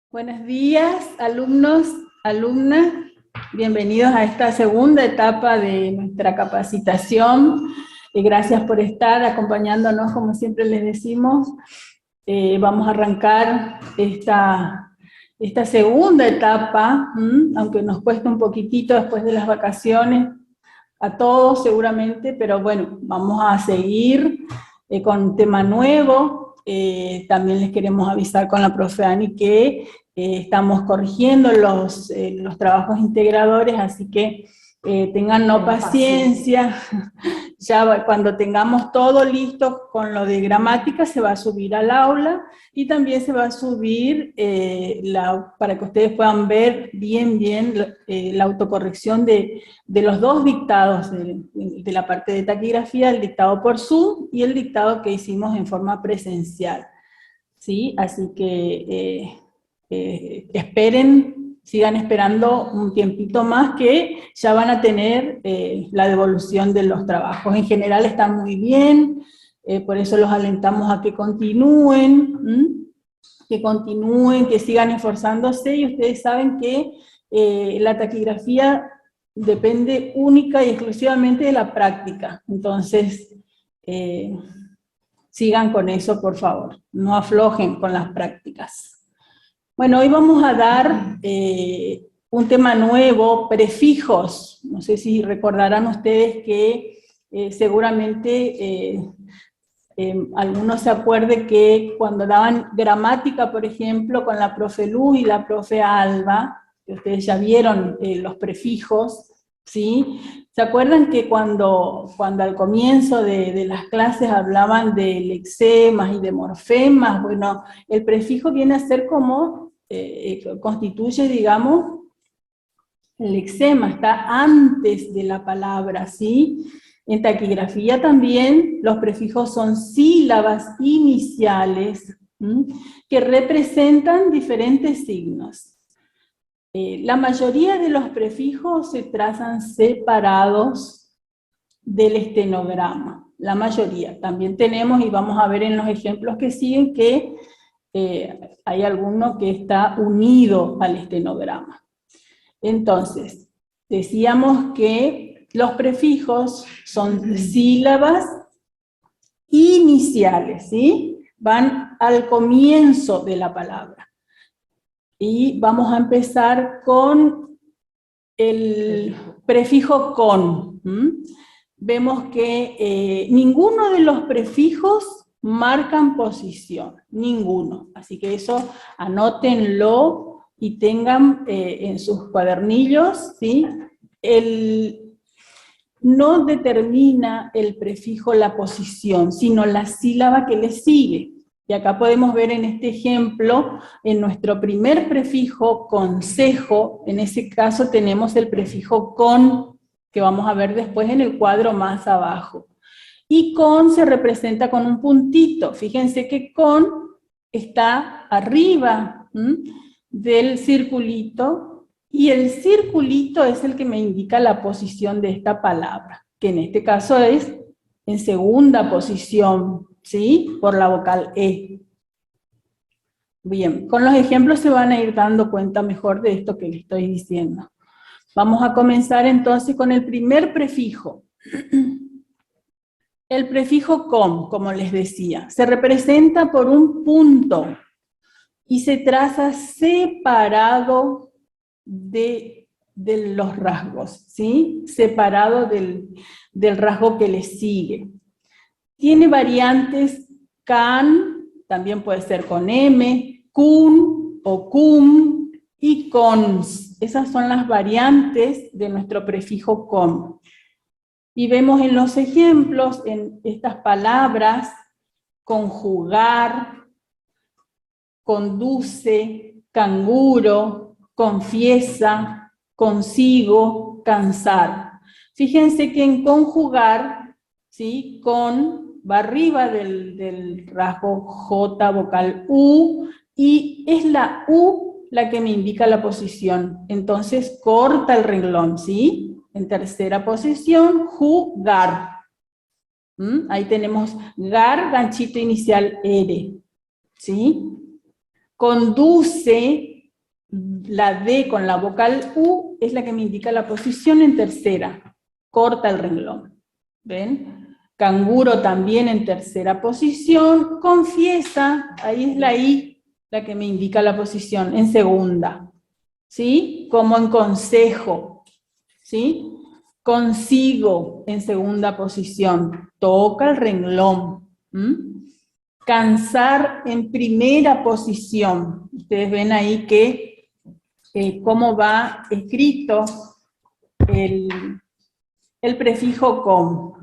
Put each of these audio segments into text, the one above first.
Buenos días, alumnos, alumnas. Bienvenidos a esta segunda etapa de nuestra capacitación. Gracias por estar acompañándonos, como siempre les decimos. Vamos a arrancar esta segunda etapa, aunque nos cuesta un poquitito después de las vacaciones, a todos seguramente, pero bueno, vamos a seguir con un tema nuevo. También les queremos avisar con la profe Ani que estamos corrigiendo los trabajos integradores, así que tengan paciencia. Ya cuando tengamos todo listo con lo de gramática se va a subir al aula y también se va a subir para que ustedes puedan ver bien la autocorrección de los dos dictados, de la parte de taquigrafía, el dictado por Zoom y el dictado que hicimos en forma presencial. ¿Sí? Así que esperen, sigan esperando un tiempito más que ya van a tener la devolución de los trabajos. En general están muy bien, por eso los alentamos a que continúen, que sigan esforzándose, y ustedes saben que la taquigrafía depende única y exclusivamente de la práctica. Entonces, sigan con eso, por favor, no aflojen con las prácticas. Bueno, hoy vamos a dar un tema nuevo, prefijos. No sé si recordarán ustedes que seguramente algunos se acuerden que cuando daban gramática, por ejemplo, con la profe Luz y la profe Alba, que ustedes ya vieron los prefijos, ¿sí? ¿Se acuerdan que cuando al comienzo de las clases hablaban de lexemas y de morfemas? Bueno, el prefijo viene a ser como, constituye, digamos, el lexema, está antes de la palabra, ¿sí? En taquigrafía también los prefijos son sílabas iniciales, que representan diferentes signos. La mayoría de los prefijos se trazan separados del estenograma, la mayoría. También tenemos, y vamos a ver en los ejemplos que siguen, que hay alguno que está unido al estenograma. Entonces, decíamos que los prefijos son sílabas iniciales, ¿sí? Van al comienzo de la palabra. Y vamos a empezar con el prefijo con. Vemos que ninguno de los prefijos marcan posición, ninguno. Así que eso anótenlo y tengan en sus cuadernillos, ¿sí? No determina el prefijo la posición, sino la sílaba que le sigue. Y acá podemos ver en este ejemplo, en nuestro primer prefijo, consejo, en ese caso tenemos el prefijo con, que vamos a ver después en el cuadro más abajo. Y con se representa con un puntito. Fíjense que con está arriba del circulito, y el circulito es el que me indica la posición de esta palabra, que en este caso es en segunda posición, ¿sí? Por la vocal E. Bien, con los ejemplos se van a ir dando cuenta mejor de esto que les estoy diciendo. Vamos a comenzar entonces con el primer prefijo. El prefijo con, como les decía, se representa por un punto y se traza separado de los rasgos, ¿sí? Separado del rasgo que le sigue. Tiene variantes can, también puede ser con M, kun o cum y cons. Esas son las variantes de nuestro prefijo con. Y vemos en los ejemplos, en estas palabras, conjugar, conduce, canguro, confiesa, consigo, cansar. Fíjense que en conjugar, ¿sí? Con va arriba del rasgo J vocal U, y es la U la que me indica la posición. Entonces corta el renglón, ¿sí? En tercera posición, jugar. Ahí tenemos gar, ganchito inicial R, ¿sí? Conduce, la D con la vocal U es la que me indica la posición en tercera, corta el renglón. ¿Ven? Canguro también en tercera posición, confiesa, ahí es la I la que me indica la posición, en segunda. ¿Sí? Como en consejo, ¿sí? Consigo en segunda posición, toca el renglón. Cansar en primera posición. Ustedes ven ahí que cómo va escrito el prefijo con.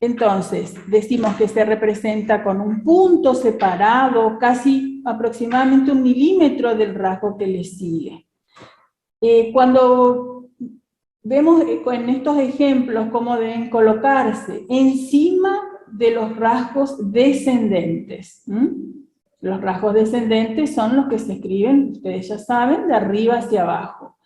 Entonces, decimos que se representa con un punto separado, casi aproximadamente 1 milímetro del rasgo que le sigue. Cuando vemos en estos ejemplos cómo deben colocarse encima de los rasgos descendentes. Los rasgos descendentes son los que se escriben, ustedes ya saben, de arriba hacia abajo.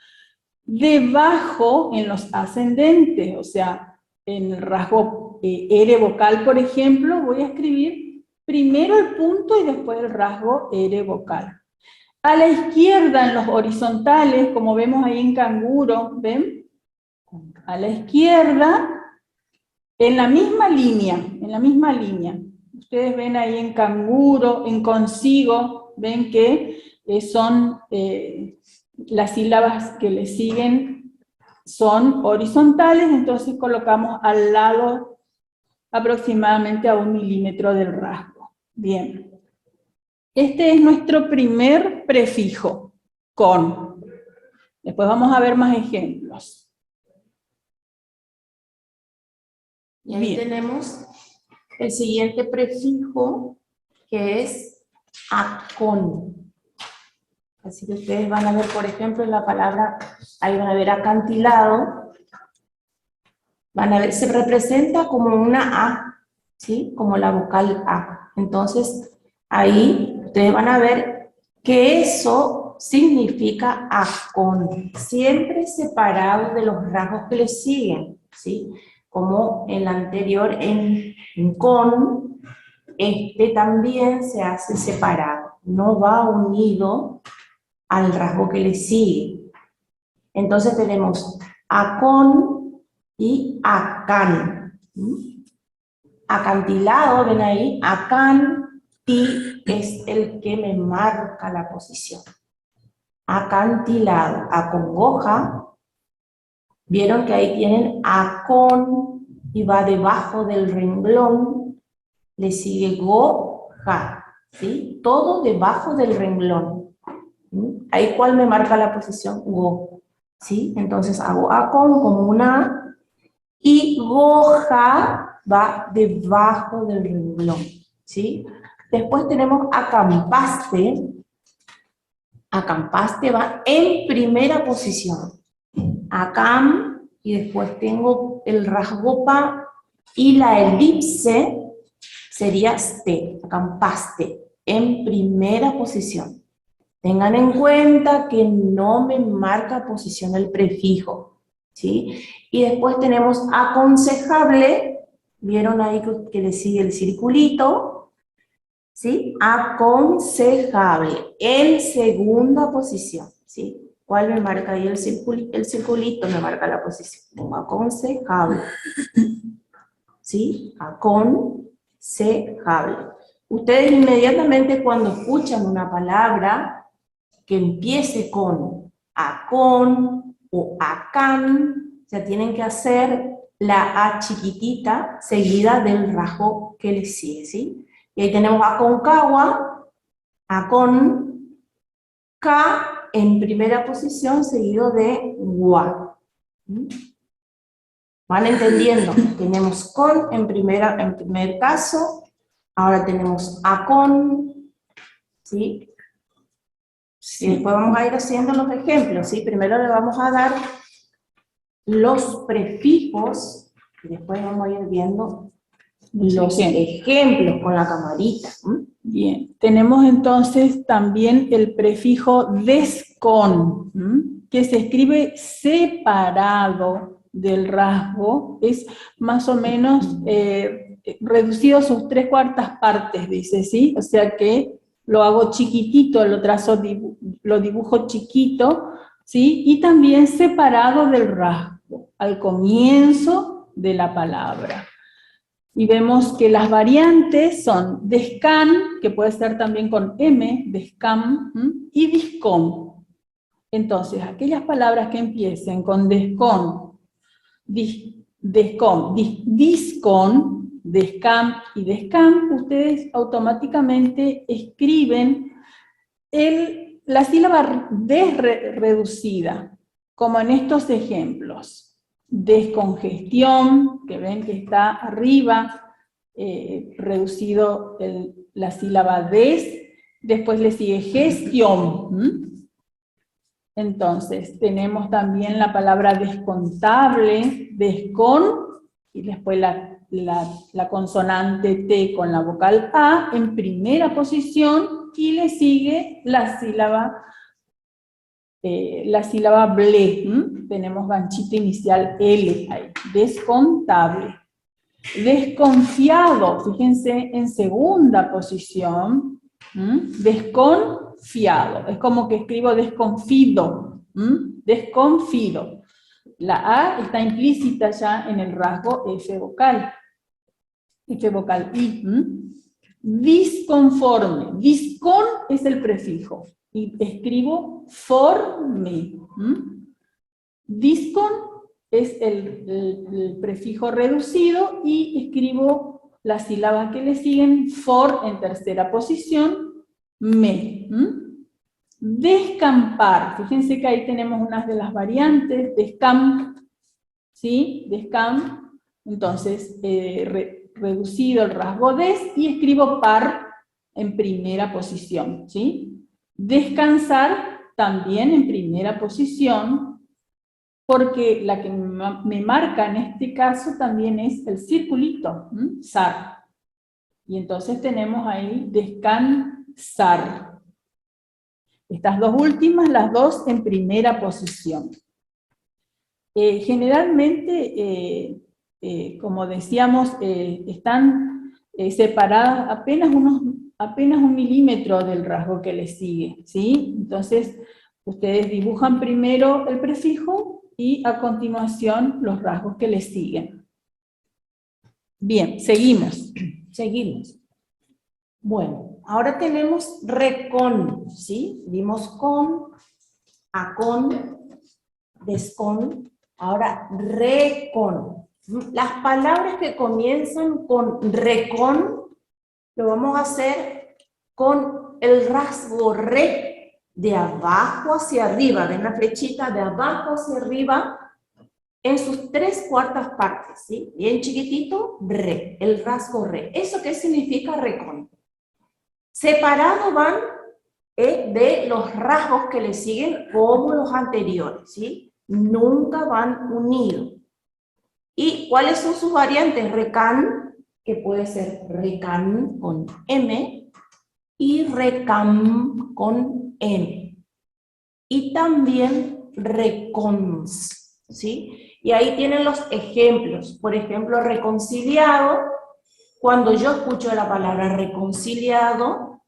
Debajo en los ascendentes, o sea, en el rasgo R vocal, por ejemplo, voy a escribir primero el punto y después el rasgo R vocal. A la izquierda, en los horizontales, como vemos ahí en canguro, ¿ven? A la izquierda, en la misma línea. Ustedes ven ahí en canguro, en consigo, ven que son las sílabas que le siguen son horizontales, entonces colocamos al lado aproximadamente a 1 milímetro del rasgo. Bien. Este es nuestro primer prefijo, con. Después vamos a ver más ejemplos. Y ahí tenemos el siguiente prefijo, que es acon. Así que ustedes van a ver, por ejemplo, en la palabra, ahí van a ver acantilado, van a ver, se representa como una A, ¿sí? Como la vocal A. Entonces, ahí ustedes van a ver que eso significa acon, siempre separado de los rasgos que le siguen, ¿sí? Como en la anterior, en con, este también se hace separado, no va unido al rasgo que le sigue. Entonces tenemos acon y acan. Acantilado, ven ahí, acan, ti es el que me marca la posición. Acantilado, acongoja, vieron que ahí tienen acon y va debajo del renglón, le sigue goja, ¿sí? Todo debajo del renglón. Ahí, ¿cuál me marca la posición? Go, ¿sí? Entonces hago acon como una A, y goja va debajo del renglón, ¿sí? Después tenemos acampaste. Acampaste va en primera posición. Acam, y después tengo el rasgo pa, y la elipse sería ste, acampaste, en primera posición. Tengan en cuenta que no me marca posición el prefijo, ¿sí? Y después tenemos aconsejable, vieron ahí que le sigue el circulito, ¿sí? Aconsejable, en segunda posición, ¿sí? ¿Cuál me marca ahí el circulito? Me marca la posición. Tengo aconsejable, ¿sí? Aconsejable. Ustedes inmediatamente cuando escuchan una palabra que empiece con acon o acan, ya tienen que hacer la A chiquitita seguida del rasgo que le sigue, ¿sí? Y ahí tenemos Aconcagua, acon, K en primera posición seguido de gua. ¿Van entendiendo? Tenemos con en primer caso, ahora tenemos acon, ¿sí? Y después vamos a ir haciendo los ejemplos, ¿sí? Primero le vamos a dar los prefijos, y después vamos a ir viendo los ejemplos con la camarita. Bien, tenemos entonces también el prefijo descon, que se escribe separado del rasgo, es más o menos reducido a sus 3/4 partes, dice, ¿sí? O sea que lo hago chiquitito, lo trazo, lo dibujo chiquito, ¿sí? Y también separado del rasgo, al comienzo de la palabra. Y vemos que las variantes son descan, que puede ser también con M, descam, y discom. Entonces, aquellas palabras que empiecen con descon, discon, descam y descam, ustedes automáticamente escriben la sílaba reducida, como en estos ejemplos. Descongestión, que ven que está arriba, reducido la sílaba des, después le sigue gestión. Entonces, tenemos también la palabra descontable, descon, y después la consonante T con la vocal A en primera posición, y le sigue la sílaba ble, tenemos ganchito inicial L ahí, descontable. Desconfiado, fíjense en segunda posición, desconfiado, es como que escribo desconfido, desconfido. La A está implícita ya en el rasgo F vocal I. Disconforme, discon es el prefijo, y escribo forme. Discon es el prefijo reducido y escribo las sílabas que le siguen, for en tercera posición, me. Descampar, fíjense que ahí tenemos unas de las variantes, descamp, ¿sí? Descamp, entonces reducido el rasgo des y escribo par en primera posición, ¿sí? Descansar también en primera posición, porque la que me marca en este caso también es el circulito, sar. Y entonces tenemos ahí descansar. Estas dos últimas, las dos en primera posición. Generalmente, como decíamos, están separadas apenas 1 milímetro del rasgo que le sigue, ¿sí? Entonces, ustedes dibujan primero el prefijo y a continuación los rasgos que le siguen. Bien, seguimos. Seguimos. Bueno, ahora tenemos recon, ¿sí? Vimos con, acon, descon, ahora recon. Las palabras que comienzan con recon, lo vamos a hacer con el rasgo re, de abajo hacia arriba. ¿Ven la flechita? De abajo hacia arriba, en sus 3/4 partes, ¿sí? Bien chiquitito, re, el rasgo re. ¿Eso qué significa recon? Separado van de los rasgos que le siguen como los anteriores, ¿sí? Nunca van unidos. ¿Y cuáles son sus variantes? Recan, que puede ser recan con M, y recam con M. Y también recons, ¿sí? Y ahí tienen los ejemplos. Por ejemplo, reconciliado. Cuando yo escucho la palabra reconciliado,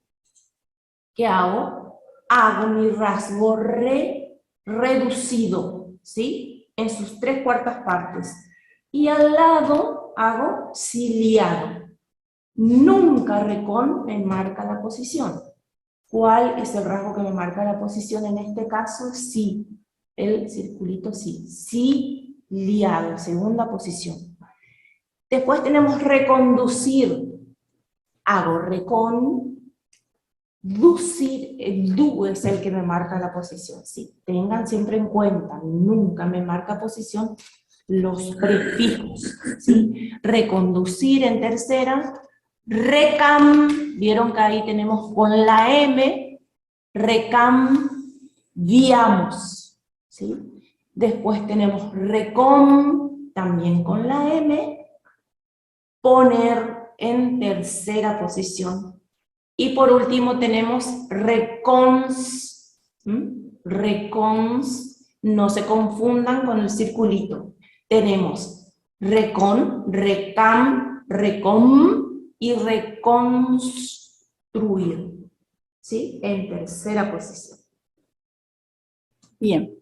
¿qué hago? Hago mi rasgo re reducido, ¿sí? En sus 3/4 partes. Y al lado hago ciliado. Nunca recon me marca la posición. ¿Cuál es el rasgo que me marca la posición en este caso? Sí. El circulito sí. Ciliado, segunda posición. Después tenemos reconducir. Hago reconducir, el du es el que me marca la posición. Sí, tengan siempre en cuenta, nunca me marca posición los prefijos. ¿Sí? Reconducir en tercera. Recam, vieron que ahí tenemos con la M, recambiamos. ¿Sí? Después tenemos recom, también con la M, poner en tercera posición. Y por último tenemos recons. Recons, no se confundan con el circulito. Tenemos recon, recam, recom y reconstruir. ¿sí? En tercera posición. Bien.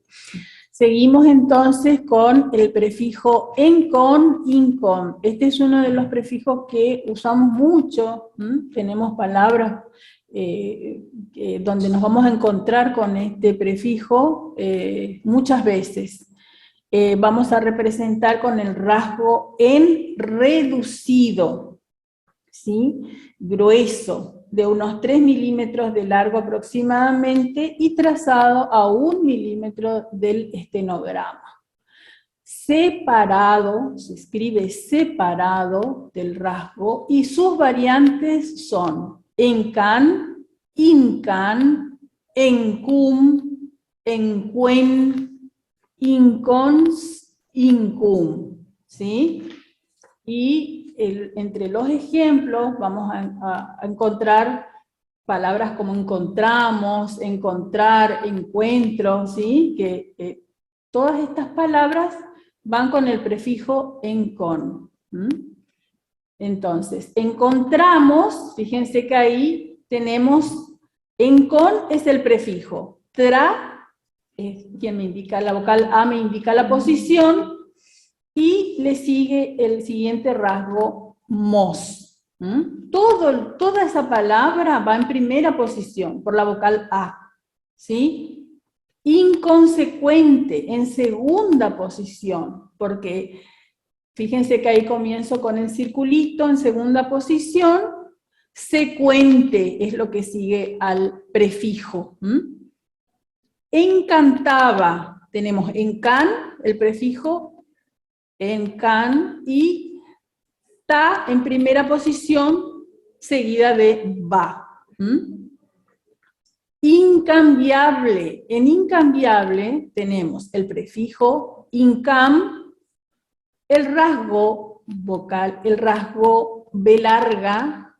Seguimos entonces con el prefijo encon, incon. Este es uno de los prefijos que usamos mucho. Tenemos palabras donde nos vamos a encontrar con este prefijo muchas veces. Vamos a representar con el rasgo en reducido, ¿sí? Grueso, de unos 3 milímetros de largo aproximadamente y trazado a 1 milímetro del estenograma. Separado, se escribe separado del rasgo y sus variantes son encan, incan, encum, encuen, incons, incum, ¿sí? Y entre los ejemplos vamos a encontrar palabras como encontramos, encontrar, encuentro, ¿sí? Que todas estas palabras van con el prefijo encon. Entonces, encontramos, fíjense que ahí tenemos, encon es el prefijo, tra es quien me indica, la vocal A me indica la posición, y le sigue el siguiente rasgo, mos. Toda esa palabra va en primera posición, por la vocal A. ¿Sí? Inconsecuente, en segunda posición, porque fíjense que ahí comienzo con el circulito en segunda posición, secuente es lo que sigue al prefijo. Encantaba, tenemos encan, el prefijo, encan, y ta en primera posición, seguida de va. Incambiable. En incambiable tenemos el prefijo incam, el rasgo vocal, el rasgo B larga,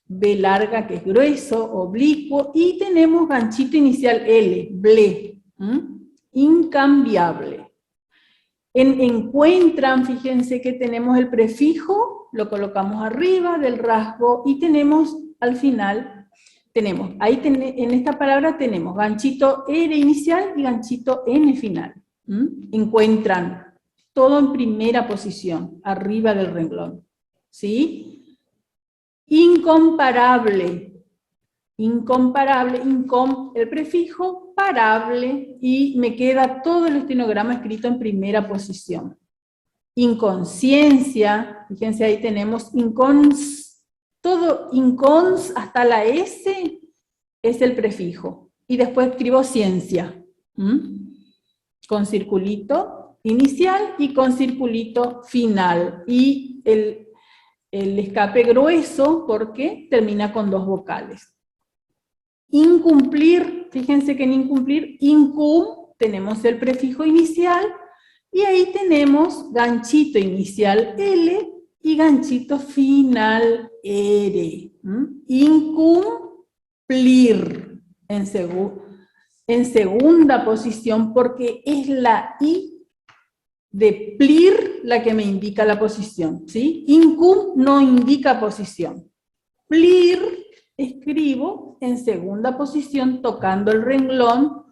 B larga que es grueso, oblicuo, y tenemos ganchito inicial L, ble. Incambiable. En encuentran, fíjense que tenemos el prefijo, lo colocamos arriba del rasgo y tenemos al final, en esta palabra tenemos ganchito R inicial y ganchito N final. Encuentran, todo en primera posición, arriba del renglón. ¿Sí? Incomparable. Incomparable, el prefijo, parable, y me queda todo el estenograma escrito en primera posición. Inconsciencia, fíjense ahí tenemos todo incons hasta la S es el prefijo, y después escribo ciencia, con circulito inicial y con circulito final, y el escape grueso porque termina con 2 vocales. Incumplir, fíjense que en incumplir, incum, tenemos el prefijo inicial, y ahí tenemos ganchito inicial L y ganchito final R. Incumplir en segunda posición, porque es la I de plir la que me indica la posición, ¿sí? Incum no indica posición. Plir escribo en segunda posición tocando el renglón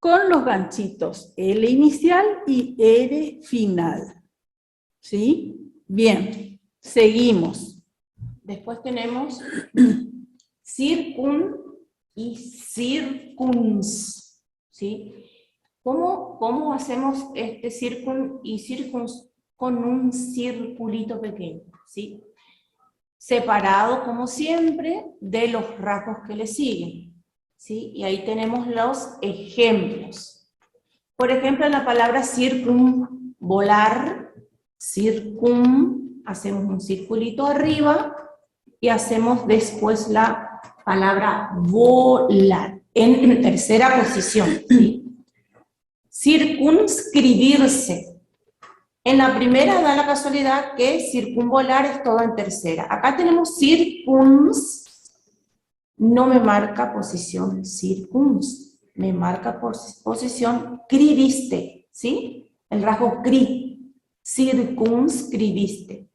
con los ganchitos L inicial y R final. ¿Sí? Bien, seguimos. Después tenemos circun y circuns. ¿Sí? ¿Cómo hacemos este circun y circuns con un circulito pequeño? ¿Sí? Separado, como siempre, de los rasgos que le siguen. ¿Sí? Y ahí tenemos los ejemplos. Por ejemplo, en la palabra circunvolar, hacemos un circulito arriba y hacemos después la palabra volar, en tercera posición. ¿Sí? Circunscribirse. En la primera da la casualidad que circunvolar es todo en tercera. Acá tenemos circuns, no me marca posición circuns, me marca posición cribiste, ¿sí? El rasgo cri, circunscribiste.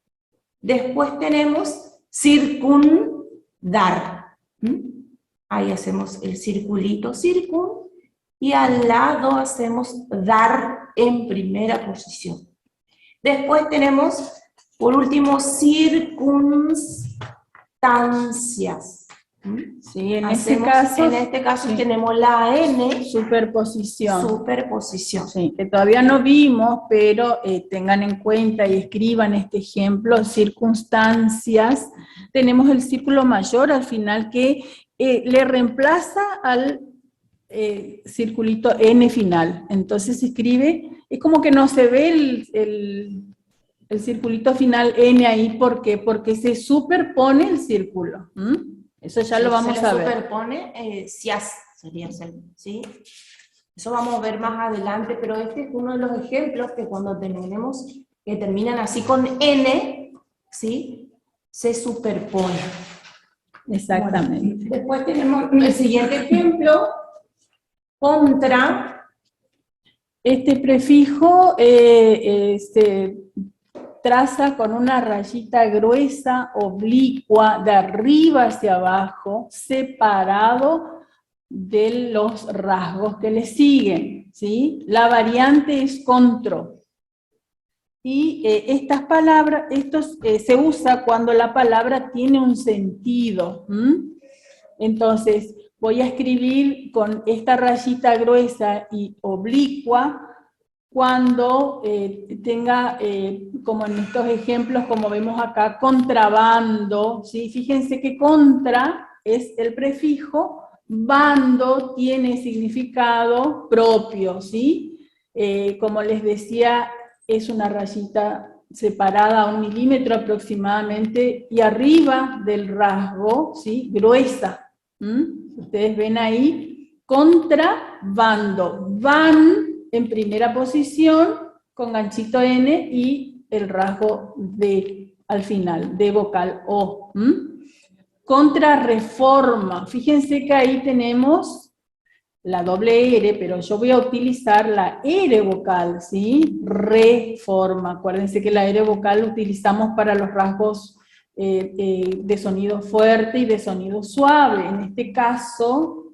Después tenemos circundar. Ahí hacemos el circulito, circun, y al lado hacemos dar en primera posición. Después tenemos, por último, circunstancias. Sí, en este caso sí, tenemos la N. Superposición. Superposición. Sí, que todavía no vimos, pero tengan en cuenta y escriban este ejemplo, circunstancias. Tenemos el círculo mayor al final que le reemplaza al circulito N final. Entonces se escribe, es como que no se ve el circulito final N ahí, ¿por qué? Porque se superpone el círculo. Eso ya lo vamos a ver. Se superpone, sería, ¿sí? Eso vamos a ver más adelante, pero este es uno de los ejemplos que cuando tenemos, que terminan así con N, ¿sí? Se superpone. Exactamente. Bueno, después tenemos el siguiente ejemplo, contra. Este prefijo se traza con una rayita gruesa, oblicua, de arriba hacia abajo, separado de los rasgos que le siguen, ¿sí? La variante es contro. Y estas palabras, se usa cuando la palabra tiene un sentido. Entonces, voy a escribir con esta rayita gruesa y oblicua cuando tenga, como en estos ejemplos, como vemos acá, contrabando, ¿sí? Fíjense que contra es el prefijo, bando tiene significado propio, ¿sí? Como les decía, es una rayita separada a 1 milímetro aproximadamente y arriba del rasgo, ¿sí? Gruesa. Ustedes ven ahí, contrabando, van en primera posición con ganchito N y el rasgo D al final, de vocal O. Contrarreforma, fíjense que ahí tenemos la doble R, pero yo voy a utilizar la R vocal, ¿sí? Reforma, acuérdense que la R vocal la utilizamos para los rasgos de sonido fuerte y de sonido suave. En este caso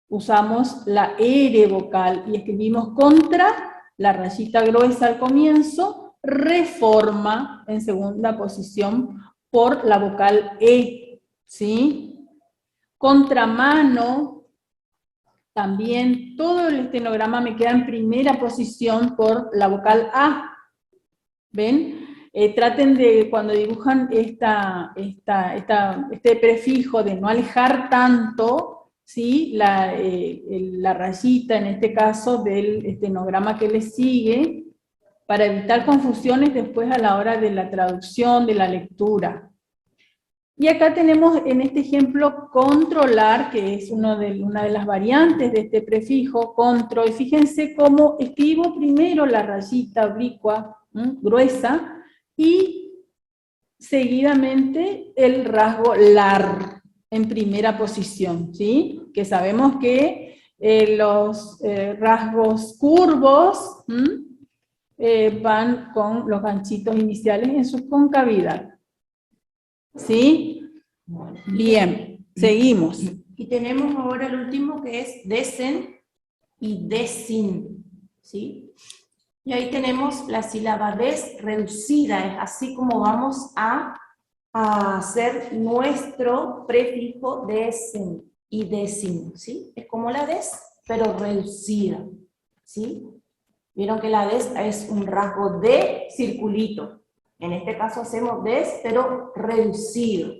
usamos la R vocal y escribimos contra, la rayita gruesa al comienzo, reforma en segunda posición por la vocal E, ¿sí? Contramano, también todo el estenograma me queda en primera posición por la vocal A. ¿Ven? Traten de, cuando dibujan este prefijo, de no alejar tanto, ¿sí? La rayita, en este caso, del estenograma que les sigue, para evitar confusiones después a la hora de la traducción, de la lectura. Y acá tenemos en este ejemplo controlar, que es una de las variantes de este prefijo, control. Fíjense cómo escribo primero la rayita oblicua, gruesa, y seguidamente el rasgo lar en primera posición, ¿sí? Que sabemos que los rasgos curvos van con los ganchitos iniciales en su concavidad. ¿Sí? Bien, seguimos. Y tenemos ahora el último que es desen y desin, ¿sí? Y ahí tenemos la sílaba des reducida, es así como vamos a hacer nuestro prefijo desen y desin, ¿sí? Es como la des, pero reducida, ¿sí? Vieron que la des es un rasgo de circulito. En este caso hacemos des, pero reducido.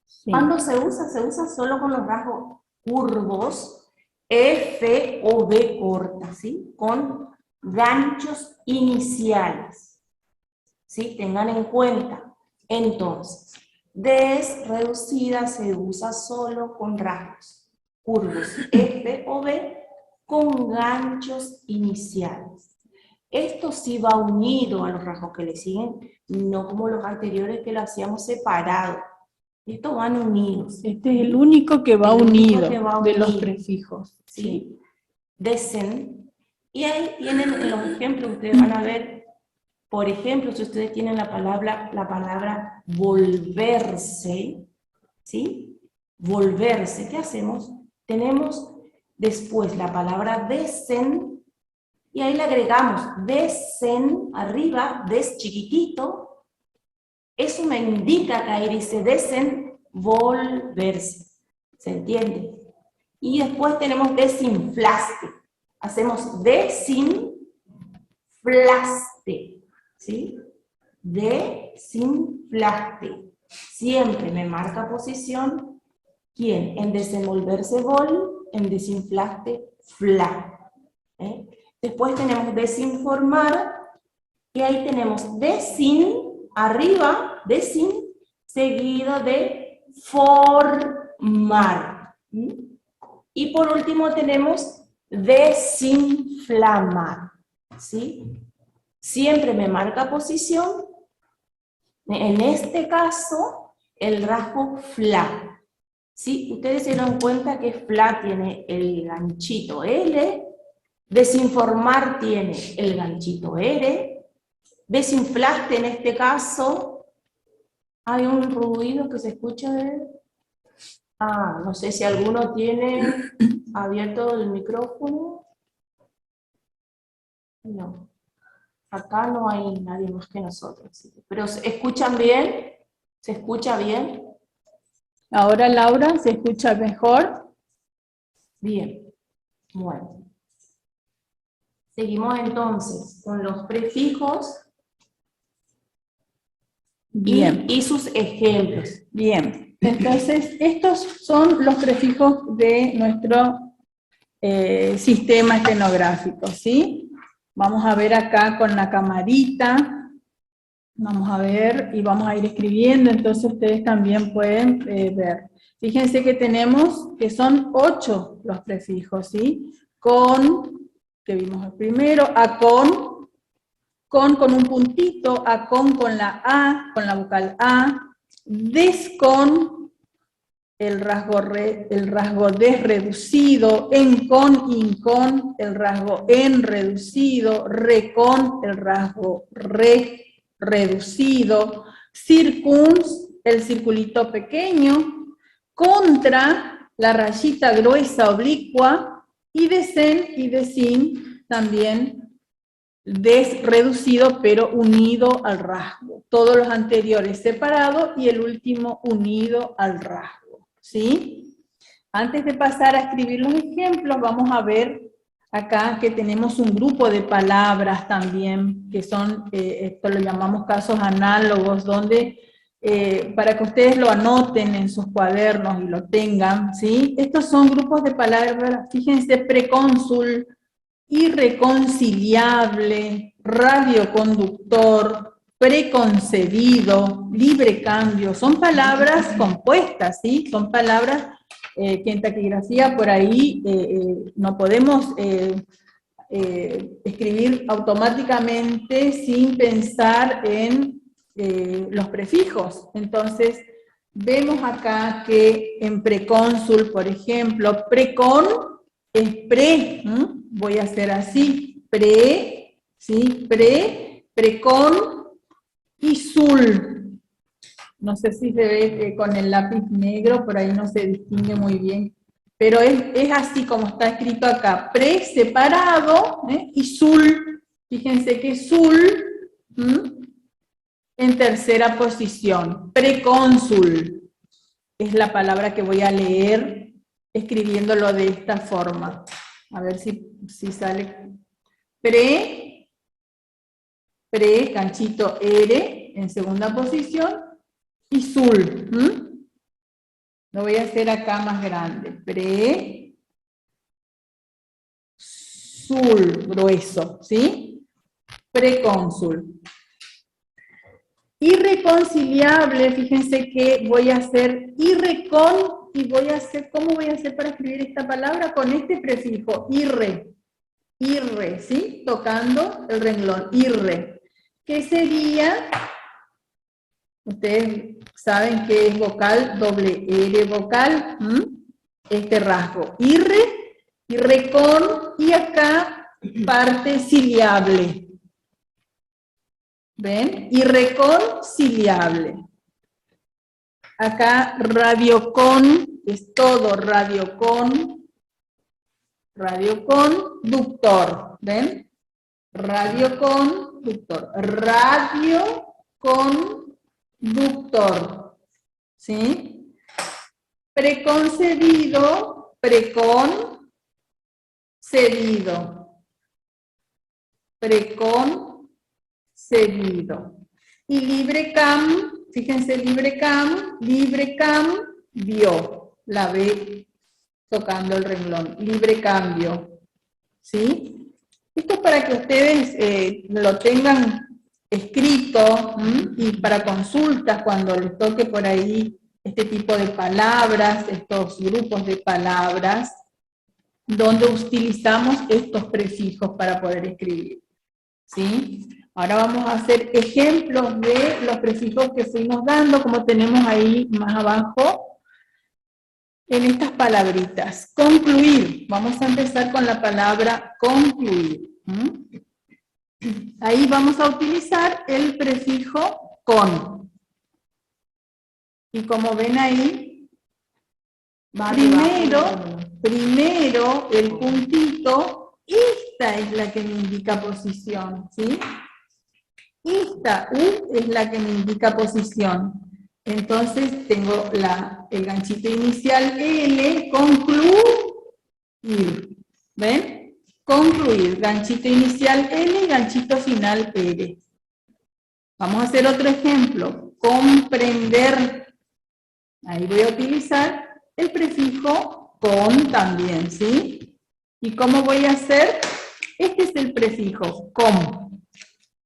Sí. ¿Cuándo se usa? Se usa solo con los rasgos curvos, F o B corta, ¿sí? Con ganchos iniciales, ¿sí? Tengan en cuenta. Entonces, des reducida se usa solo con rasgos curvos, F o B, con ganchos iniciales. Esto sí va unido a los rasgos que le siguen, no como los anteriores que lo hacíamos separado. Estos van unidos. Este es el único que va unido de los prefijos. ¿Sí? Desen. Y ahí tienen los ejemplos, ustedes van a ver, por ejemplo, si ustedes tienen la palabra volverse, ¿sí? volverse. ¿Qué hacemos? Tenemos después la palabra desen, y ahí le agregamos desen, arriba, des chiquitito. Eso me indica que ahí dice desenvolverse. ¿Se entiende? Y después tenemos desinflaste. Hacemos desinflaste, ¿sí? Desinflaste. Siempre me marca posición. ¿Quién? En desenvolverse vol, en desinflaste fla. Después tenemos desinformar, y ahí tenemos desin, arriba, desin, seguido de formar. Y por último tenemos desinflamar, ¿sí? Siempre me marca posición. En este caso, el rasgo fla. ¿Sí? Ustedes se dan cuenta que fla tiene el ganchito L, desinformar tiene el ganchito R, desinflaste en este caso, hay un ruido que se escucha de... no sé si alguno tiene abierto el micrófono. No. Acá no hay nadie más que nosotros. Pero ¿se escuchan bien? ¿Se escucha bien? Ahora, Laura, ¿se escucha mejor? Bien. Bueno. Seguimos entonces con los prefijos. Bien. Y sus ejemplos. Bien. Entonces, estos son los prefijos de nuestro sistema estenográfico, ¿sí? Vamos a ver acá con la camarita, vamos a ver y vamos a ir escribiendo, entonces ustedes también pueden ver. Fíjense que tenemos, que son 8 los prefijos, ¿sí? Con, que vimos el primero, a con un puntito, a con la A, con la vocal A, descon, el rasgo des reducido, en con, incon, el rasgo en reducido, recon, el rasgo re reducido, circuns, el circulito pequeño, contra, la rayita gruesa oblicua, y desen y desin también desreducido pero unido al rasgo. Todos los anteriores separados y el último unido al rasgo. ¿Sí? Antes de pasar a escribir los ejemplos, vamos a ver acá que tenemos un grupo de palabras también, que son, esto lo llamamos casos análogos, donde, para que ustedes lo anoten en sus cuadernos y lo tengan, ¿sí? Estos son grupos de palabras, fíjense, precónsul, irreconciliable, radioconductor, preconcebido, libre cambio, son palabras compuestas, ¿sí? Son palabras que en taquigrafía por ahí no podemos escribir automáticamente sin pensar en los prefijos. Entonces, vemos acá que en precónsul, por ejemplo, precon es pre, voy a hacer así, pre, ¿sí? Precon y sul. No sé si se ve con el lápiz negro, por ahí no se distingue muy bien, pero es así como está escrito acá, pre separado, y sul, fíjense que sul, en tercera posición, precónsul, es la palabra que voy a leer escribiéndolo de esta forma. A ver si sale. Pre, ganchito R, en segunda posición, y sul. Lo voy a hacer acá más grande. Pre, sul, grueso, ¿sí? Precónsul. Irreconciliable, fíjense que voy a hacer irrecon, y voy a hacer, ¿cómo voy a hacer para escribir esta palabra? Con este prefijo, irre, ¿sí? Tocando el renglón, irre. ¿Qué sería? Ustedes saben que es vocal, doble R vocal, este rasgo, irrecon, y acá parte ciliable. ¿Ven? Irreconciliable. Acá radiocon, es todo radioconductor, ¿ven? Radioconductor, radioconductor, ¿sí? Preconcebido, preconcebido. Y LibreCam, fíjense, LibreCambio, la B tocando el renglón, LibreCambio, ¿sí? Esto es para que ustedes lo tengan escrito y para consultas cuando les toque por ahí este tipo de palabras, estos grupos de palabras, donde utilizamos estos prefijos para poder escribir, ¿sí? Ahora vamos a hacer ejemplos de los prefijos que fuimos dando, como tenemos ahí más abajo, en estas palabritas. Concluir, vamos a empezar con la palabra concluir. Ahí vamos a utilizar el prefijo con. Y como ven ahí, primero el puntito, esta es la que me indica posición, ¿sí? Esta U es la que me indica posición. Entonces tengo el ganchito inicial L, concluir. ¿Ven? Concluir, ganchito inicial L y ganchito final R. Vamos a hacer otro ejemplo. Comprender. Ahí voy a utilizar el prefijo con también, ¿sí? ¿Y cómo voy a hacer? Este es el prefijo, con.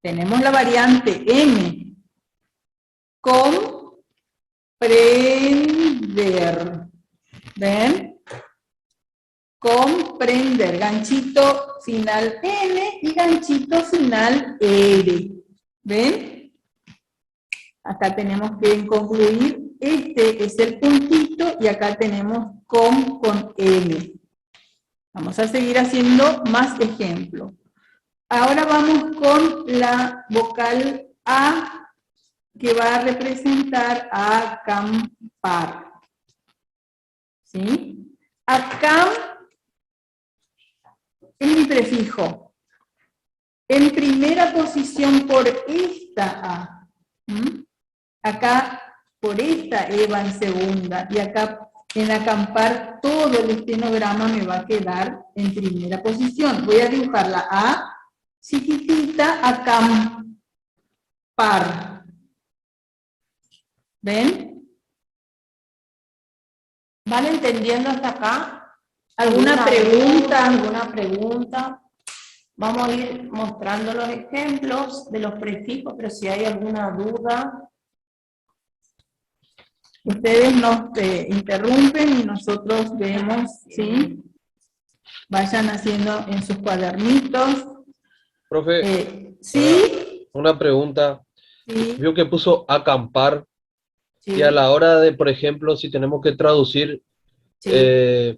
Tenemos la variante M. Comprender. ¿Ven? Comprender. Ganchito final N y ganchito final R. ¿Ven? Acá tenemos que concluir. Este es el puntito y acá tenemos con M. Vamos a seguir haciendo más ejemplos. Ahora vamos con la vocal A, que va a representar a acampar. ¿Sí? Acá es mi prefijo. En primera posición por esta A. Acá por esta E va en segunda. Y acá en acampar todo el estenograma me va a quedar en primera posición. Voy a dibujar la A chiquitita, acampar. ¿Ven? ¿Van entendiendo hasta acá? ¿Alguna pregunta? Vamos a ir mostrando los ejemplos de los prefijos, pero si hay alguna duda. Ustedes nos interrumpen y nosotros vemos, ¿sí? Vayan haciendo en sus cuadernitos. Profe, ¿sí? una pregunta. Sí. Vio que puso acampar, Sí. y a la hora de, por ejemplo, si tenemos que traducir, Sí. ¿es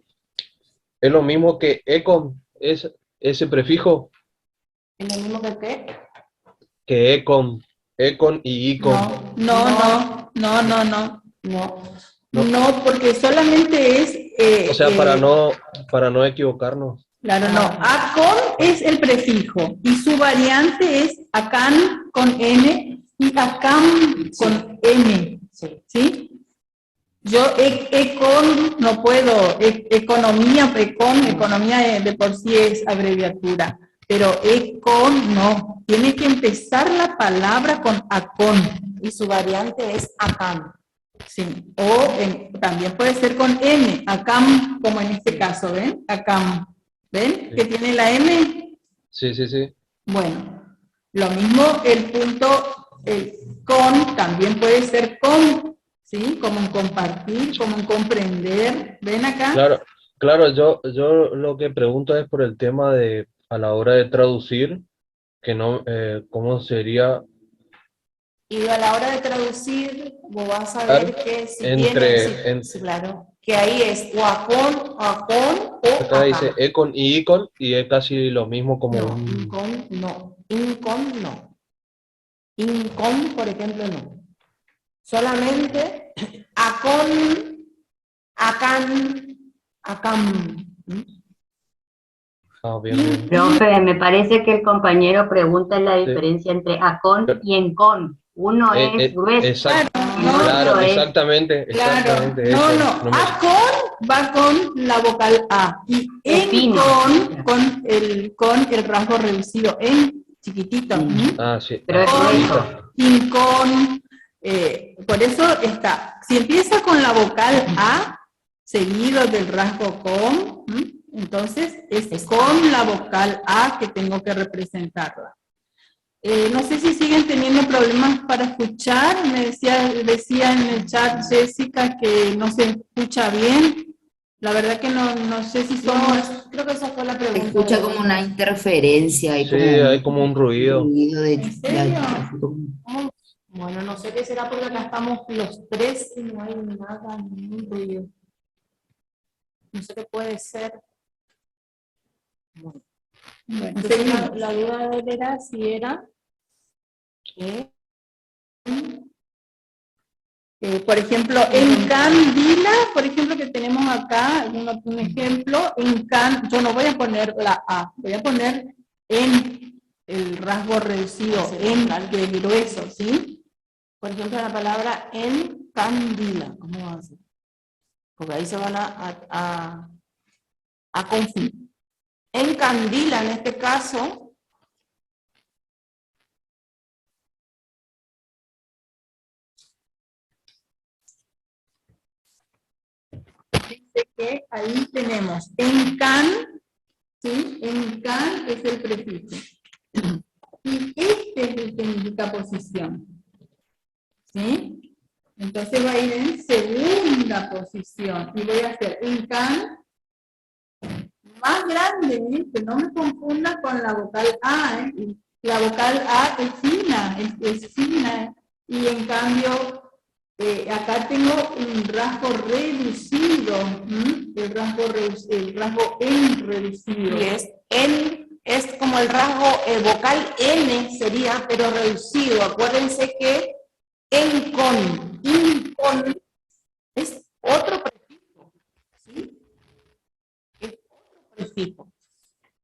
lo mismo que econ, es ese prefijo? ¿Es lo mismo que qué? Que econ y icon. No, porque solamente es... O sea, para no equivocarnos. Claro, no. Acon es el prefijo y su variante es acan con N y acam con M. ¿Sí? Yo econ no puedo, economía de por sí es abreviatura, pero econ no. Tiene que empezar la palabra con acon. Y su variante es acam. Sí, o también puede ser con M, acam, como en este caso, ¿ven? Acam. ¿Ven? Que tiene la M. Sí. Bueno, lo mismo el punto con, también puede ser con, ¿sí? Como en compartir, como en comprender. ¿Ven acá? Claro, yo lo que pregunto es por el tema de, a la hora de traducir, que no, ¿cómo sería? Y a la hora de traducir, vos vas a ver que si claro, que ahí es o acon, o acá acá. dice econ y icon, y es casi lo mismo como no, incon no. Incon, por ejemplo, no. Solamente acon Acán, acam. Ah, bien, bien. Profe, me parece que el compañero pregunta la Sí. diferencia entre acón y encón. Uno es grueso Exacto, y el claro, otro es... exactamente, Claro, exactamente no, eso. no, No me- acon va con la vocal A y Es fino. con el rasgo reducido en chiquitito. Ah, sí, Pero es chiquitita. Incon, por eso está, si empieza con la vocal A, seguido del rasgo con, entonces es con la vocal A que tengo que representarla. No sé si siguen teniendo problemas para escuchar, me decía en el chat Jessica que no se escucha bien, la verdad que no sé si somos... Creo que esa fue la Se pregunta. escucha como una interferencia, hay Sí, como hay como un ruido. ruido de... ¿En serio? Bueno, no sé qué será porque acá estamos los tres y no hay nada, ningún ruido. No sé qué puede ser. Bueno, entonces la duda de él era si era por ejemplo, en Candila, por ejemplo, que tenemos acá, un ejemplo, en Can, yo no voy a poner la A, voy a poner en el rasgo reducido, en que es grueso, ¿sí? por ejemplo, la palabra en candila. ¿Cómo va a ser? Porque ahí se van a confundir. En candila, en este caso, dice que ahí tenemos en Can, ¿sí? En Can es el prefijo. Y este es el que indica posición, ¿sí? Entonces va a ir en segunda posición y voy a hacer un can más grande, ¿eh? Que no me confunda con la vocal A, ¿eh? La vocal A es fina, es fina, y en cambio acá tengo un rasgo reducido, el rasgo en reducido. y es como el rasgo vocal N sería, pero reducido. Acuérdense que en con es otro prefijo, ¿sí? Es otro prefijo.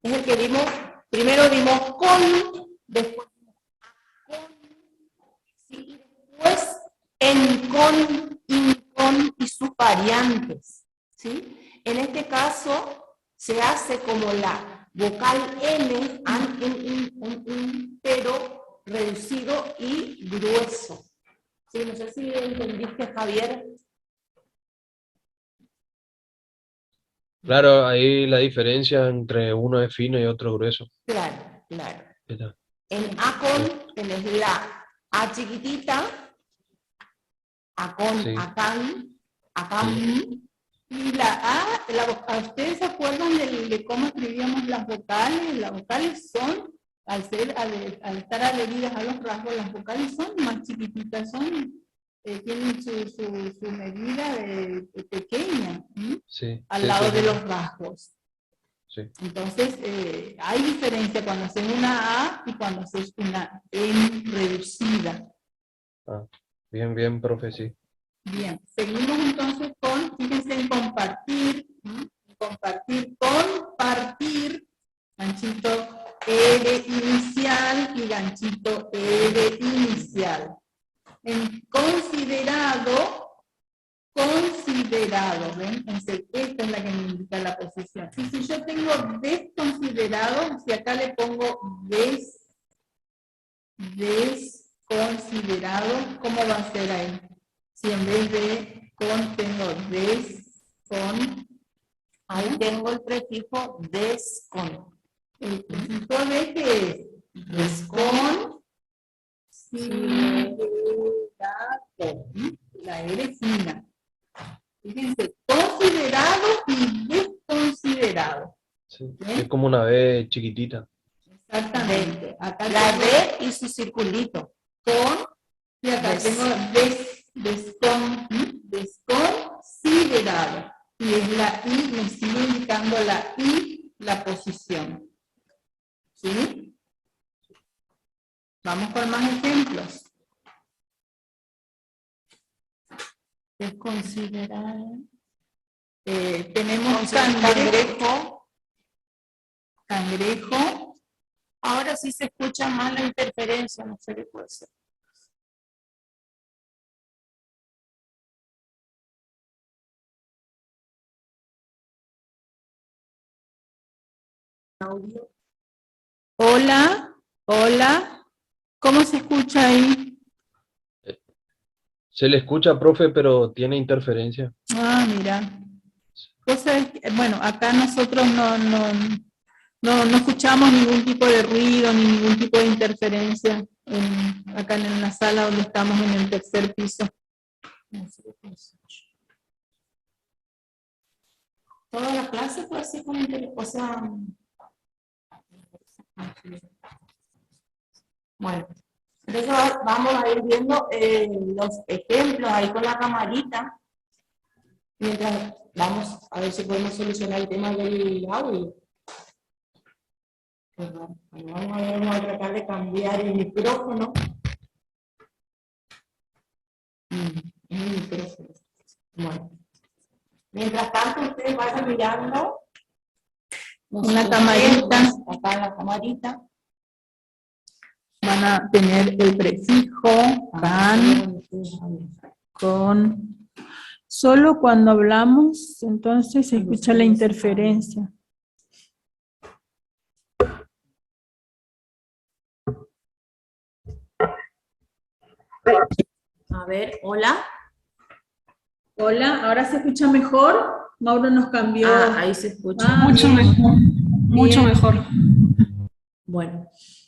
Es el que dimos, primero dimos con, después dimos con, ¿sí? Y después en con, incon y sus variantes, ¿sí? En este caso se hace como la vocal N, pero reducido y grueso. Sí, no sé si entendiste, Javier. Claro, ahí la diferencia entre uno es fino y otro grueso. Claro, claro. Ahí está. En acon tenés la A chiquitita, acon, Sí. acán, Y la A, ¿ustedes se acuerdan de cómo escribíamos las vocales? Las vocales son, al estar adheridas a los rasgos, las vocales son más chiquititas, tienen su medida de pequeña, Sí, al sí, lado sí, de sí. los rasgos. Sí. Entonces, hay diferencia cuando haces una A y cuando haces una M reducida. Ah, bien, bien, profe, sí. Bien, seguimos entonces con, fíjense en compartir, compartir, ganchito R inicial y ganchito R inicial. En considerado, ¿ven? Entonces, esta es la que me indica la posición. Y si yo tengo desconsiderado, si acá le pongo desconsiderado, ¿cómo va a ser ahí? Si en vez de con tengo ahí tengo el prefijo descon. el prefijo de que es desconsiderado, la R fina. Fíjense, considerado y desconsiderado. Sí. ¿Bien? Es como una B chiquitita. Exactamente. Acá La tengo D y su circulito. con, y acá tengo desconsiderado. Y es la I, me sigue indicando la I, la posición. ¿Sí? Vamos con más ejemplos. Desconsiderado. Tenemos cangrejo. cangrejo. Ahora sí se escucha más la interferencia, no sé qué puede ser. Audio. Hola, hola. ¿Cómo se escucha ahí? Se le escucha, profe, pero tiene interferencia. Ah, mira. Bueno, acá nosotros no escuchamos ningún tipo de ruido ni ningún tipo de interferencia acá en la sala donde estamos en el tercer piso. Toda la clase fue así con interferencia, o sea... Bueno, entonces vamos a ir viendo los ejemplos ahí con la camarita, mientras vamos a ver si podemos solucionar el tema del audio. Vamos a tratar de cambiar el micrófono. El micrófono. Bueno. Mientras tanto, ustedes vayan mirando Una camarita. Acá en la camarita. Van a tener el prefijo can con. Solo cuando hablamos, entonces se escucha la interferencia. A ver, hola. Hola, ¿ahora se escucha mejor? Mauro nos cambió. Ah, ahí se escucha. Mucho bien. mejor, mucho Bien. mejor.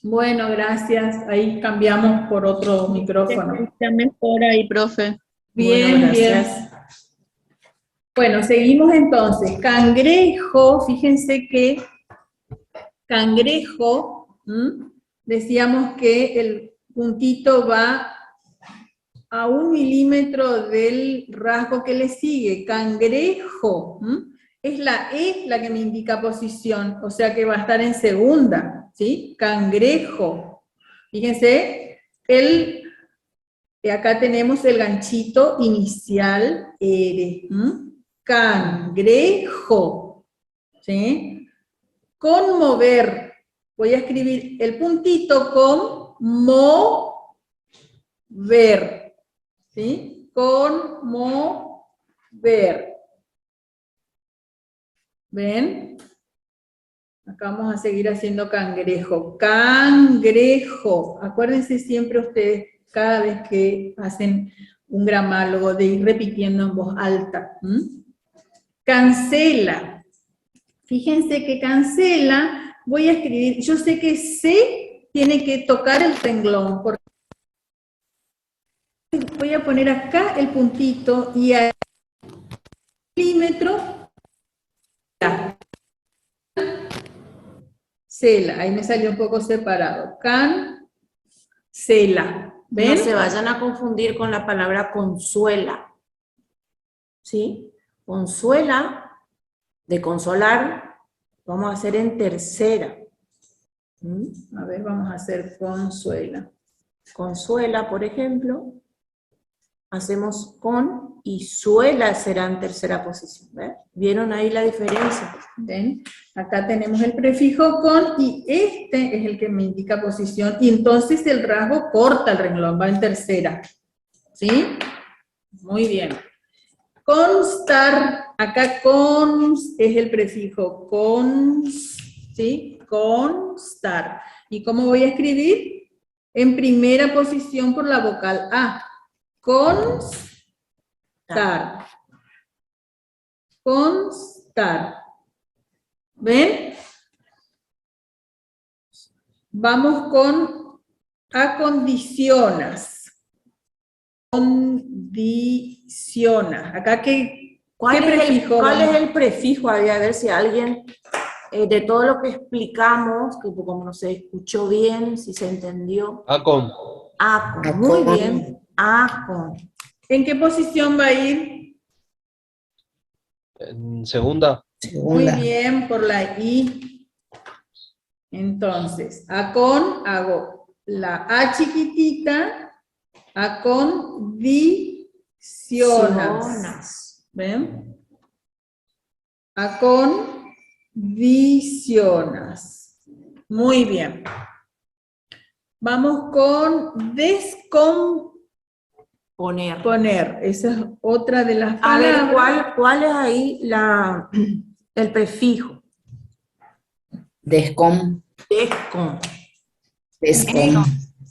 Bueno, gracias. Ahí cambiamos por otro micrófono. Está mejor ahí, profe. Bien, Bueno, bien. gracias. Bueno, seguimos entonces. Cangrejo, fíjense que cangrejo, decíamos que el puntito va a 1 milímetro del rasgo que le sigue. Cangrejo, es la E la que me indica posición, o sea que va a estar en segunda, ¿sí? Cangrejo. Fíjense, acá tenemos el ganchito inicial, R. Cangrejo, ¿sí? Conmover, voy a escribir el puntito con mover, ¿sí? Conmover. ¿Ven? Acá vamos a seguir haciendo cangrejo. Cangrejo. Acuérdense siempre ustedes, cada vez que hacen un gramálogo, de ir repitiendo en voz alta. Cancela. Fíjense que cancela, voy a escribir, yo sé que C tiene que tocar el renglón, porque voy a poner acá el puntito y al milímetro, cela, ahí me salió un poco separado, cancela, ¿ven? No se vayan a confundir con la palabra consuela. ¿Sí? Consuela, de consolar, vamos a hacer en tercera. A ver, vamos a hacer consuela. Consuela, por ejemplo, hacemos con y suela será en tercera posición. ¿Ven? ¿Vieron ahí la diferencia? ¿Ven? Acá tenemos el prefijo con y este es el que me indica posición y entonces el rasgo corta el renglón, va en tercera. ¿Sí? Muy bien. Constar, acá cons es el prefijo, cons, ¿sí? Constar. ¿Y cómo voy a escribir? En primera posición por la vocal A. Constar. Constar. ¿Ven? Vamos con acondicionas. Condicionas. Acá, ¿Cuál es prefijo? el prefijo? A ver si alguien, de todo lo que explicamos, que como no se escuchó bien, si se entendió. Acon. Acon, muy bien. Acon. ¿En qué posición va a ir? En segunda. Muy bien, por la I. Entonces, acon, hago la A chiquitita, acondicionas. ¿Ven? Acondicionas. Muy bien. Vamos con descomponer. Esa es otra de las A ver, palabras. ¿cuál es ahí el prefijo? Descom, Descom. descom,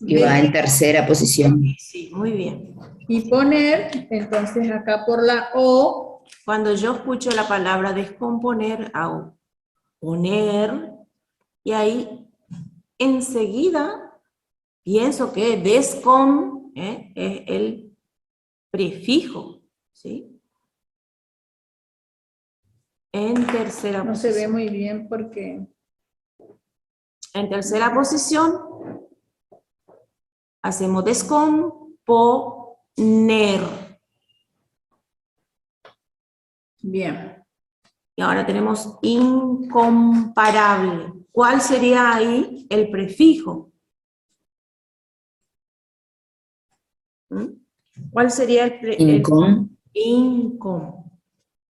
y va en tercera posición. Sí, muy bien. Y poner, entonces acá por la O, Cuando yo escucho la palabra descomponer, hago poner, y ahí enseguida pienso que descom es el prefijo, ¿sí? En tercera no se posición. ve muy bien porque... En tercera posición, hacemos descomponer. Bien. Y ahora tenemos incomparable. ¿Cuál sería ahí el prefijo? ¿Mm? ¿Cuál sería el Incon, incom?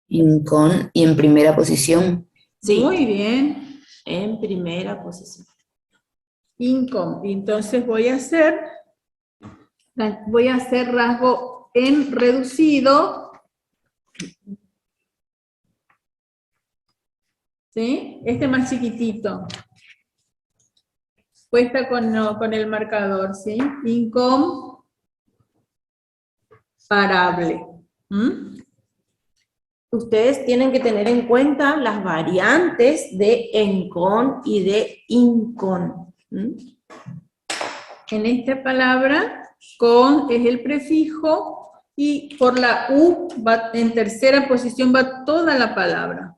incon, y en primera posición. Sí, Muy bien. en primera posición. Incom. Entonces voy a hacer rasgo en reducido. ¿Sí? Este más chiquitito. Puesta con el marcador, ¿sí? Incomparable. ¿Mm? Ustedes tienen que tener en cuenta las variantes de encon y de incon. ¿Mm? En esta palabra, con es el prefijo y por la U va, en tercera posición va toda la palabra.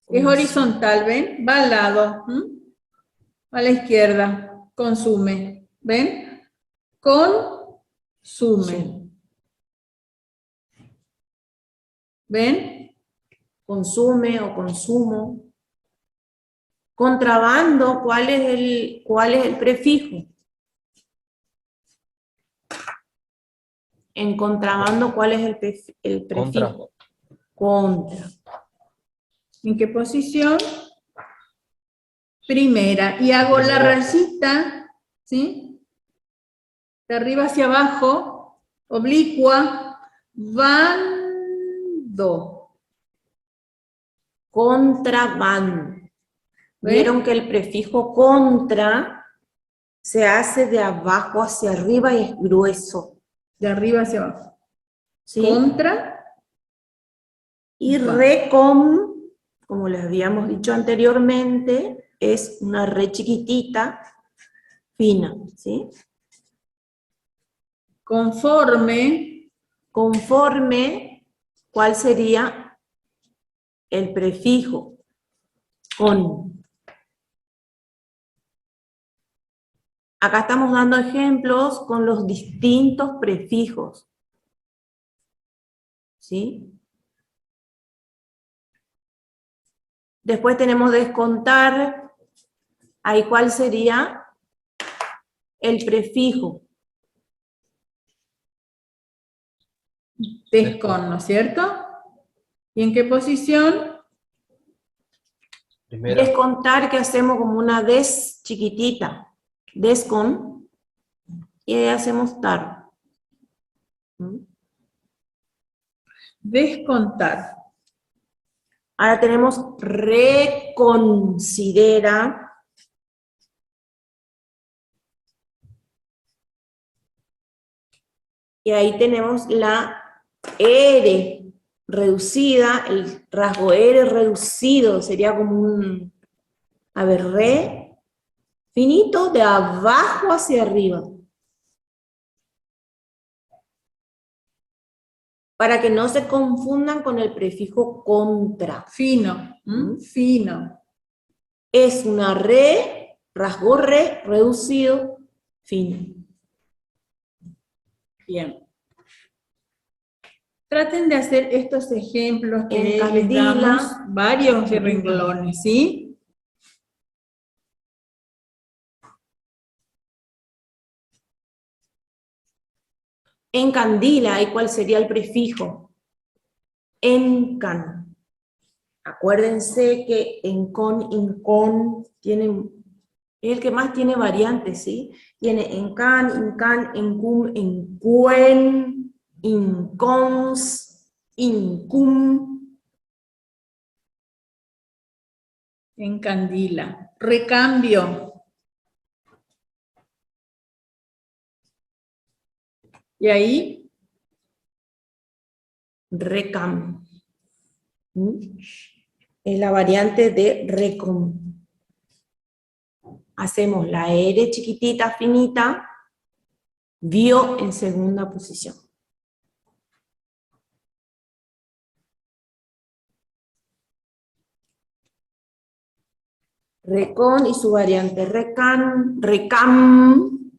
Es horizontal, ¿ven? Va al lado. A la izquierda. Consume. ¿Ven? Consume. ¿Ven? Consume o consumo. Contrabando, ¿cuál es el prefijo? En contrabando, ¿cuál es el prefijo? Contra. ¿En qué posición? Primera. Y hago la rayita, ¿sí? De arriba hacia abajo, oblicua, bando. Contrabando. ¿Ven? Vieron que el prefijo contra se hace de abajo hacia arriba y es grueso. De arriba hacia abajo. ¿Sí? Contra. Y Va. recom, como les habíamos dicho anteriormente, es una re chiquitita, fina, ¿sí? Conforme. Conforme, ¿cuál sería el prefijo? Con. Acá estamos dando ejemplos con los distintos prefijos, ¿sí? Después tenemos descontar, ahí cuál sería el prefijo. Descon, ¿no es cierto? ¿Y en qué posición? Primera. Descontar que hacemos como una des chiquitita, descon, y ahí hacemos tar. ¿Mm? Descontar. Ahora tenemos reconsidera. Y ahí tenemos la R reducida, el rasgo R reducido, sería como un, a ver, re finito de abajo hacia arriba. Para que no se confundan con el prefijo contra. Fino. Fino. Es una re, rasgo re, reducido, fino. Bien. Traten de hacer estos ejemplos que les Encandila. damos varios renglones, ¿sí? Encandila, ¿y cuál sería el prefijo? Encan. Acuérdense que en con, incon, tienen, es el que más tiene variantes, ¿sí? Tiene en can, encum, encuen, incons, incum. Encandila. Recambio. Y ahí, Recam. Es la variante de recom. Hacemos la R chiquitita, finita, vio en segunda posición. Recon y su variante recan, recam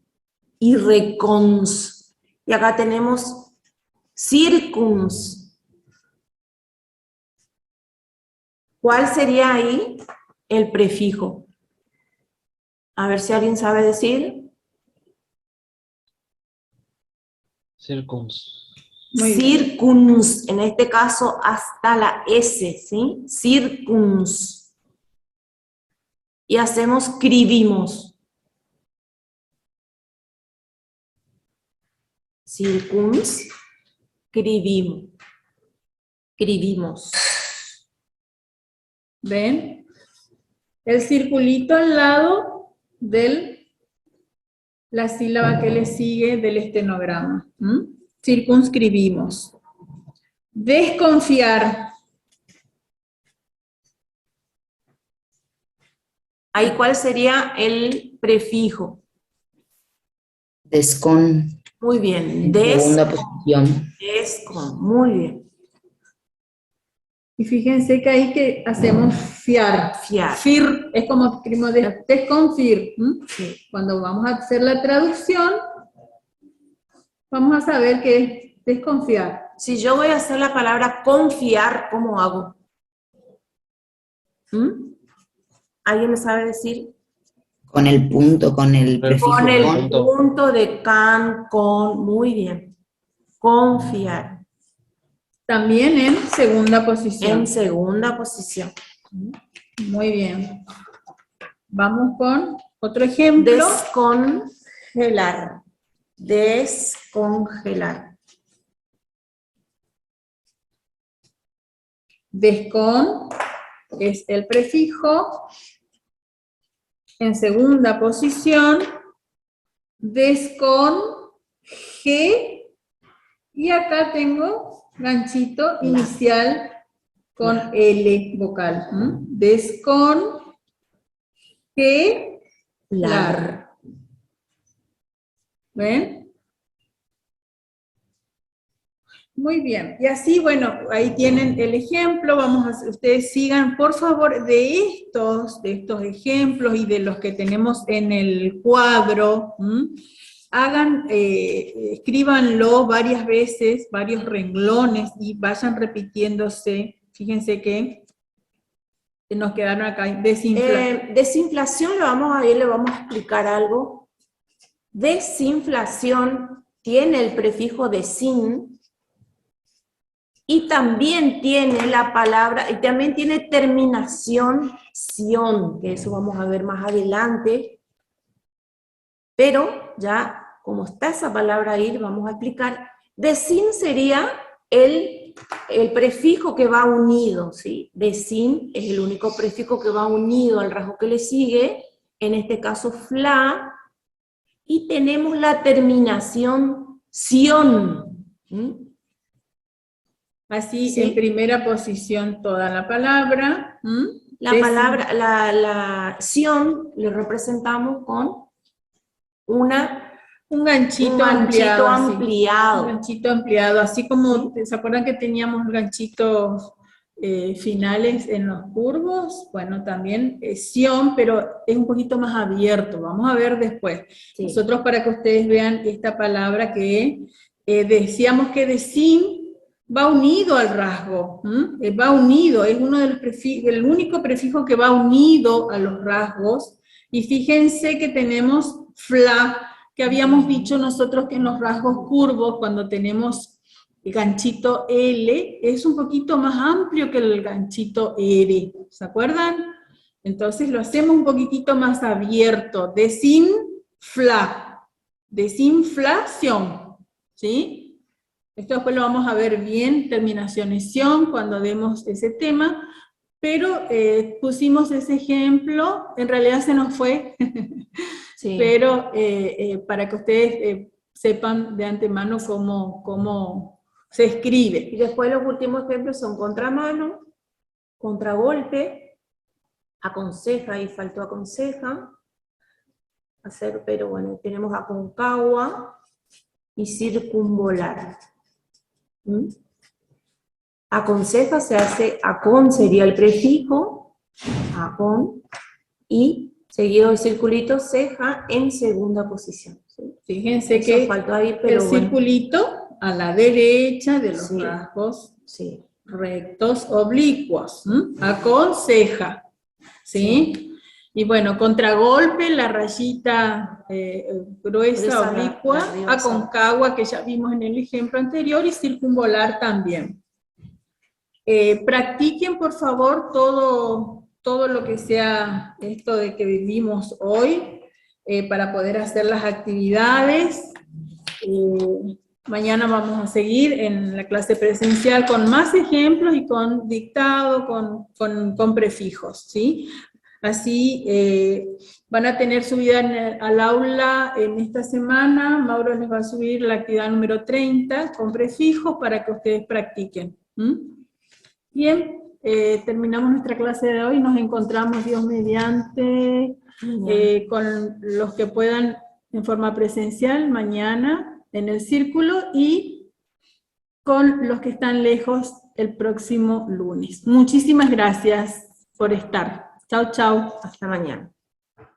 y recons. Y acá tenemos circuns. ¿Cuál sería ahí el prefijo? A ver si alguien sabe decir. Circuns. muy bien. Circuns, en este caso hasta la S, ¿sí? Circuns. Y hacemos cribimos. Circuns, cribimos. Cribimos. ¿Ven? El circulito al lado de la sílaba que le sigue del estenograma. Circunscribimos. Desconfiar. Ahí, ¿cuál sería el prefijo? Descon, Muy bien. en segunda posición. Descon. Muy bien. Y fíjense que ahí que hacemos fiar. Fiar. Fir es como escribimos desconfir. Sí. Cuando vamos a hacer la traducción, vamos a saber qué es desconfiar. Si yo voy a hacer la palabra confiar, ¿cómo hago? ¿Alguien me sabe decir? Con el punto, con el prefijo Con el con. punto de can, con. Muy bien. Confiar. También en segunda posición. En segunda posición. Muy bien. Vamos con otro ejemplo. Descongelar. Descongelar. Descon es el prefijo. En segunda posición, descon, G, y acá tengo ganchito inicial con L vocal. Descon, G, lar. ¿Ven? Muy bien, y así, bueno, ahí tienen el ejemplo, ustedes sigan, por favor, de estos ejemplos y de los que tenemos en el cuadro, escríbanlo varias veces, varios renglones, y vayan repitiéndose. Fíjense que nos quedaron acá, desinflación, le vamos a explicar algo. Desinflación tiene el prefijo desin, y también tiene la palabra, y también tiene terminación sion, que eso vamos a ver más adelante. Pero ya, como está esa palabra ahí, vamos a explicar. Desin sería el prefijo que va unido, ¿sí? Desin es el único prefijo que va unido al rasgo que le sigue, en este caso fla, y tenemos la terminación sion. Así, ¿sí? en primera posición toda la palabra. La sion le representamos con un ganchito ampliado. Un ganchito ampliado, así como, ¿se acuerdan que teníamos ganchitos finales en los curvos? Bueno, también sion, pero es un poquito más abierto, vamos a ver después. Sí. Nosotros, para que ustedes vean esta palabra que decíamos que desin va unido al rasgo, va unido, es uno de los el único prefijo que va unido a los rasgos, y fíjense que tenemos fla, que habíamos dicho nosotros que en los rasgos curvos, cuando tenemos el ganchito L es un poquito más amplio que el ganchito R, ¿se acuerdan? Entonces lo hacemos un poquitito más abierto, desinflación, ¿sí? Esto después lo vamos a ver bien, terminación-esión, cuando vemos ese tema, pero pusimos ese ejemplo, en realidad se nos fue, sí. Pero para que ustedes sepan de antemano cómo se escribe. Y después los últimos ejemplos son contramano, contragolpe, aconseja, y faltó aconseja, pero bueno, tenemos aconcagua y circunvolar. ¿Mm? Aconseja se hace acon, sería el prefijo, acon, y seguido el circulito ceja en segunda posición. ¿Sí? Fíjense eso que faltó ahí, pero el bueno. circulito a la derecha de los Sí. rasgos Sí. rectos oblicuos, aconseja, ¿sí? Sí. Y bueno, contragolpe, la rayita gruesa oblicua, aconcagua, que ya vimos en el ejemplo anterior, y circunvolar también. Practiquen, por favor, todo lo que sea esto de que vivimos hoy, para poder hacer las actividades. Mañana vamos a seguir en la clase presencial con más ejemplos y con dictado, con prefijos, ¿sí? Así van a tener subida al aula en esta semana. Mauro les va a subir la actividad número 30 con prefijos para que ustedes practiquen. Bien, terminamos nuestra clase de hoy. Nos encontramos, Dios mediante, con los que puedan en forma presencial mañana en el círculo, y con los que están lejos el próximo lunes. Muchísimas gracias por estar. Chau, chau. Hasta mañana.